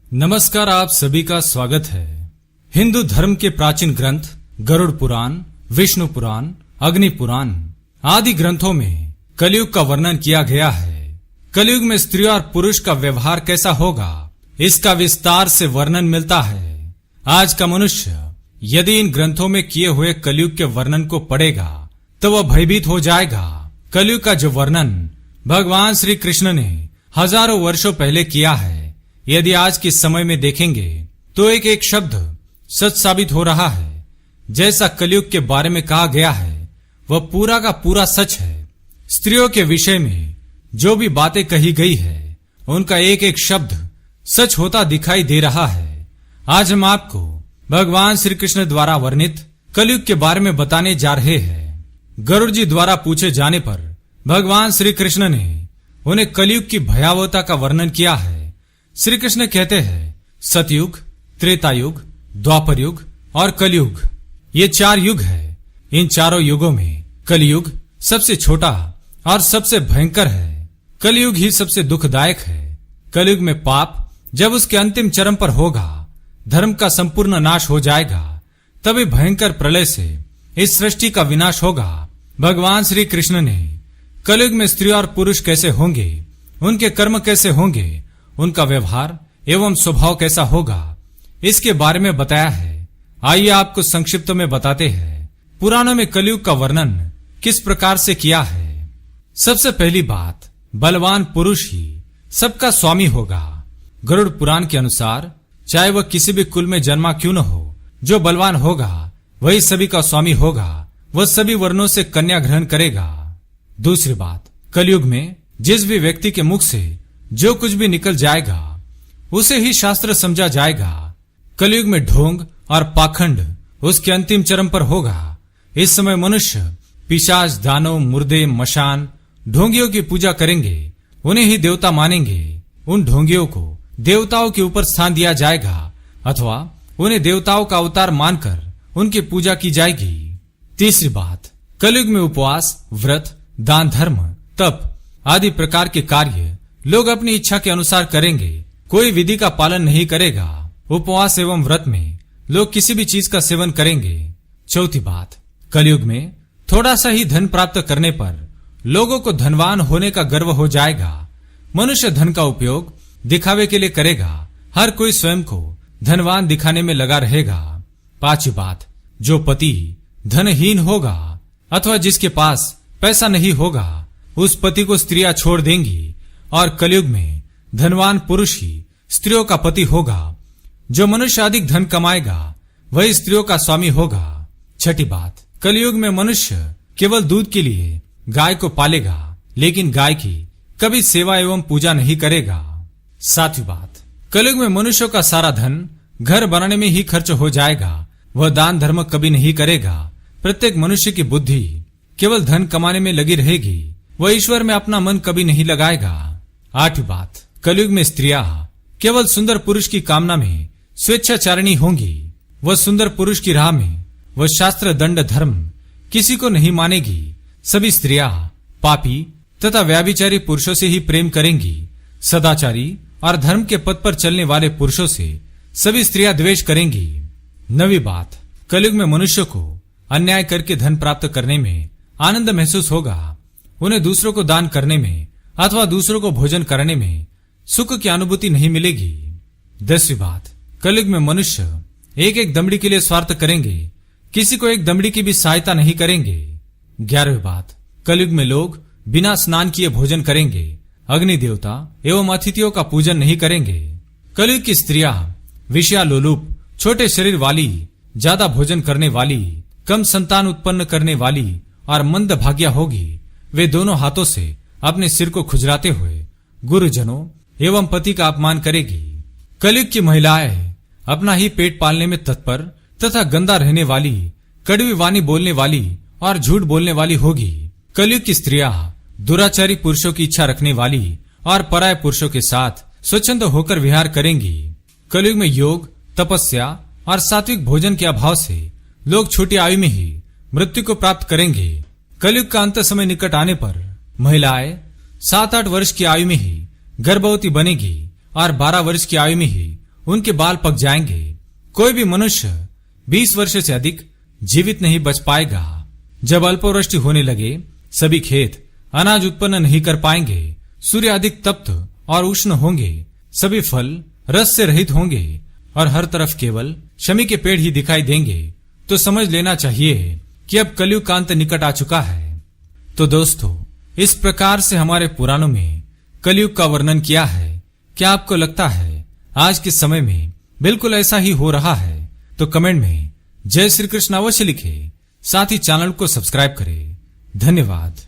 नमस्कार, आप सभी का स्वागत है। हिंदू धर्म के प्राचीन ग्रंथ गरुड़ पुराण, विष्णु पुराण, अग्नि पुराण आदि ग्रंथों में कलयुग का वर्णन किया गया है। कलयुग में स्त्री और पुरुष का व्यवहार कैसा होगा, इसका विस्तार से वर्णन मिलता है। आज का मनुष्य यदि इन ग्रंथों में किए हुए कलयुग के वर्णन को पढ़ेगा तो वह भयभीत हो जाएगा। कलयुग का जो वर्णन भगवान श्री कृष्ण ने हजारों वर्षों पहले किया है, यदि आज के समय में देखेंगे तो एक एक शब्द सच साबित हो रहा है। जैसा कलयुग के बारे में कहा गया है वह पूरा का पूरा सच है। स्त्रियों के विषय में जो भी बातें कही गई है उनका एक एक शब्द सच होता दिखाई दे रहा है। आज हम आपको भगवान श्री कृष्ण द्वारा वर्णित कलयुग के बारे में बताने जा रहे हैं। गरुड़ जी द्वारा पूछे जाने पर भगवान श्री कृष्ण ने उन्हें कलयुग की भयावहता का वर्णन किया है। श्री कृष्ण कहते हैं, सतयुग, त्रेता युग, द्वापर युग और कलयुग, ये 4 युग है। इन चारों युगों में कलयुग सबसे छोटा और सबसे भयंकर है। कलयुग ही सबसे दुखदायक है। कलयुग में पाप जब उसके अंतिम चरम पर होगा, धर्म का संपूर्ण नाश हो जाएगा, तभी भयंकर प्रलय से इस सृष्टि का विनाश होगा। भगवान श्री कृष्ण ने कलयुग में स्त्री और पुरुष कैसे होंगे, उनके कर्म कैसे होंगे, उनका व्यवहार एवं स्वभाव कैसा होगा, इसके बारे में बताया है। आइए आपको संक्षिप्त में बताते हैं पुराणों में कलयुग का वर्णन किस प्रकार से किया है। सबसे पहली बात, बलवान पुरुष ही सबका स्वामी होगा। गरुड़ पुराण के अनुसार चाहे वह किसी भी कुल में जन्मा क्यों न हो, जो बलवान होगा वही सभी का स्वामी होगा। वह सभी वर्णों से कन्या ग्रहण करेगा। दूसरी बात, कलयुग में जिस भी व्यक्ति के मुख से जो कुछ भी निकल जाएगा उसे ही शास्त्र समझा जाएगा। कलयुग में ढोंग और पाखंड उसके अंतिम चरम पर होगा। इस समय मनुष्य पिशाच, दानव, मुर्दे, मशान, ढोंगियों की पूजा करेंगे, उन्हें ही देवता मानेंगे। उन ढोंगियों को देवताओं के ऊपर स्थान दिया जाएगा अथवा उन्हें देवताओं का अवतार मानकर उनकी पूजा की जाएगी। तीसरी बात, कलयुग में उपवास, व्रत, दान, धर्म, तप आदि प्रकार के कार्य लोग अपनी इच्छा के अनुसार करेंगे। कोई विधि का पालन नहीं करेगा। उपवास एवं व्रत में लोग किसी भी चीज का सेवन करेंगे। चौथी बात, कलयुग में थोड़ा सा ही धन प्राप्त करने पर लोगों को धनवान होने का गर्व हो जाएगा। मनुष्य धन का उपयोग दिखावे के लिए करेगा। हर कोई स्वयं को धनवान दिखाने में लगा रहेगा। पांचवी बात, जो पति धनहीन होगा अथवा जिसके पास पैसा नहीं होगा उस पति को स्त्रियां छोड़ देंगी। और कलयुग में धनवान पुरुष ही स्त्रियों का पति होगा। जो मनुष्य अधिक धन कमाएगा वही स्त्रियों का स्वामी होगा। छठी बात, कलयुग में मनुष्य केवल दूध के लिए गाय को पालेगा, लेकिन गाय की कभी सेवा एवं पूजा नहीं करेगा। सातवीं बात, कलयुग में मनुष्यों का सारा धन घर बनाने में ही खर्च हो जाएगा। वह दान धर्म कभी नहीं करेगा। प्रत्येक मनुष्य की बुद्धि केवल धन कमाने में लगी रहेगी। वह ईश्वर में अपना मन कभी नहीं लगाएगा। आठवीं बात, कलयुग में स्त्रियां केवल सुंदर पुरुष की कामना में स्वेच्छाचारिणी होंगी। वह सुंदर पुरुष की राह में वह शास्त्र, दंड, धर्म किसी को नहीं मानेगी। सभी स्त्रियां पापी तथा व्याभिचारी पुरुषों से ही प्रेम करेंगी। सदाचारी और धर्म के पथ पर चलने वाले पुरुषों से सभी स्त्रियां द्वेष करेंगी। नवी बात, कलयुग में मनुष्य को अन्याय करके धन प्राप्त करने में आनंद महसूस होगा। उन्हें दूसरों को दान करने में अथवा दूसरों को भोजन करने में सुख की अनुभूति नहीं मिलेगी। 10वीं बात, कलयुग में मनुष्य एक एक दमड़ी के लिए स्वार्थ करेंगे, किसी को एक दमड़ी की भी सहायता नहीं करेंगे। 11वीं बात, कलयुग में लोग बिना स्नान किए भोजन करेंगे। अग्नि देवता एवं अतिथियों का पूजन नहीं करेंगे। कलयुग की स्त्रियां विषयालोलुप, छोटे शरीर वाली, ज्यादा भोजन करने वाली, कम संतान उत्पन्न करने वाली और मंद भाग्या होगी। वे दोनों हाथों से अपने सिर को खुजलाते हुए गुरुजनों एवं पति का अपमान करेगी। कलयुग की महिलाएं अपना ही पेट पालने में तत्पर तथा गंदा रहने वाली, कड़वी वाणी बोलने वाली और झूठ बोलने वाली होगी। कलयुग की स्त्रियां दुराचारी पुरुषों की इच्छा रखने वाली और पराय पुरुषों के साथ स्वच्छंद होकर विहार करेंगी। कलयुग में योग, तपस्या और सात्विक भोजन के अभाव से लोग छोटी आयु में ही मृत्यु को प्राप्त करेंगे। कलयुग का अंत समय निकट आने पर महिलाएं 7-8 वर्ष की आयु में ही गर्भवती बनेगी और 12 वर्ष की आयु में ही उनके बाल पक जाएंगे। कोई भी मनुष्य 20 वर्ष से अधिक जीवित नहीं बच पाएगा। जब अल्पवृष्टि होने लगे, सभी खेत अनाज उत्पन्न नहीं कर पाएंगे। सूर्य अधिक तप्त और उष्ण होंगे। सभी फल रस से रहित होंगे और हर तरफ केवल शमी के पेड़ ही दिखाई देंगे। तो समझ लेना चाहिए कि अब कलयुग का अंत निकट आ चुका है। तो दोस्तों, इस प्रकार से हमारे पुराणों में कलयुग का वर्णन किया है। क्या आपको लगता है आज के समय में बिल्कुल ऐसा ही हो रहा है? तो कमेंट में जय श्री कृष्ण अवश्य लिखें। साथ ही चैनल को सब्सक्राइब करें। धन्यवाद।